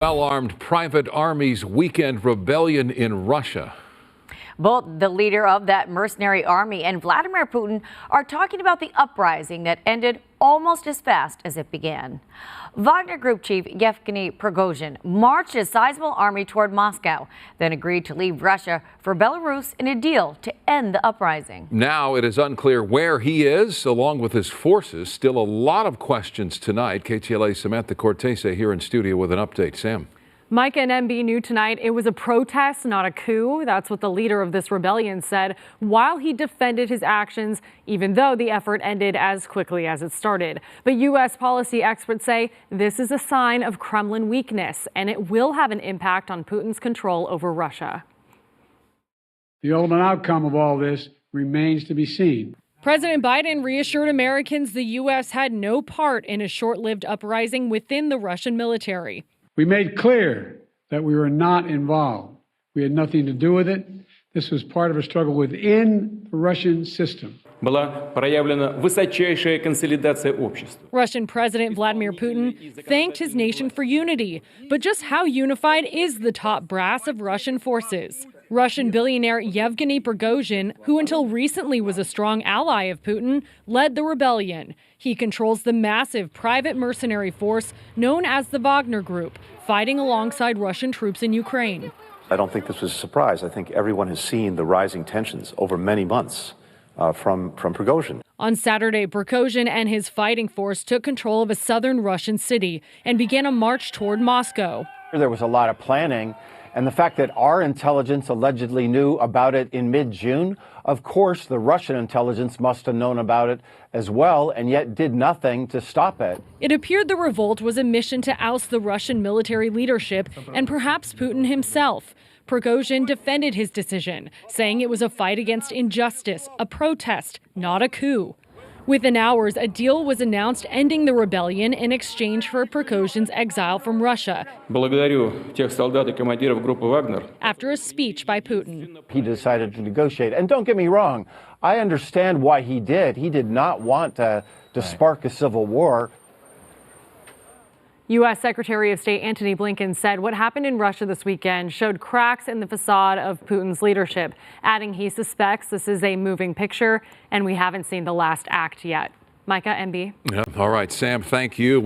Well-armed private army's weekend rebellion in Russia. Both the leader of that mercenary army and Vladimir Putin are talking about the uprising that ended almost as fast as it began. Wagner Group chief Yevgeny Prigozhin marched a sizable army toward Moscow, then agreed to leave Russia for Belarus in a deal to end the uprising. Now it is unclear where he is, along with his forces. Still a lot of questions tonight. KTLA's Samantha Cortese here in studio with an update. Sam. Micah and MB knew tonight it was a protest, not a coup. That's what the leader of this rebellion said while he defended his actions, even though the effort ended as quickly as it started. But U.S. policy experts say this is a sign of Kremlin weakness, and it will have an impact on Putin's control over Russia. The ultimate outcome of all this remains to be seen. President Biden reassured Americans the U.S. had no part in a short-lived uprising within the Russian military. We made clear that we were not involved. We had nothing to do with it. This was part of a struggle within the Russian system. Была проявлена высочайшая консолидация общества. Russian President Vladimir Putin thanked his nation for unity. But just how unified is the top brass of Russian forces? Russian billionaire Yevgeny Prigozhin, who until recently was a strong ally of Putin, led the rebellion. He controls the massive private mercenary force known as the Wagner Group, fighting alongside Russian troops in Ukraine. I don't think this was a surprise. I think everyone has seen the rising tensions over many months from Prigozhin. On Saturday, Prigozhin and his fighting force took control of a southern Russian city and began a march toward Moscow. There was a lot of planning, and the fact that our intelligence allegedly knew about it in mid-June, of course the Russian intelligence must have known about it as well, and yet did nothing to stop it. It appeared the revolt was a mission to oust the Russian military leadership and perhaps Putin himself. Prigozhin defended his decision, saying it was a fight against injustice, a protest, not a coup. Within hours, a deal was announced ending the rebellion in exchange for Prigozhin's exile from Russia. Благодарю тех солдат и командиров группы Вагнер. After a speech by Putin. He decided to negotiate. And don't get me wrong, I understand why he did. He did not want to spark a civil war. U.S. Secretary of State Antony Blinken said what happened in Russia this weekend showed cracks in the facade of Putin's leadership, adding he suspects this is a moving picture and we haven't seen the last act yet. Micah, MB. Yeah, all right, Sam, thank you.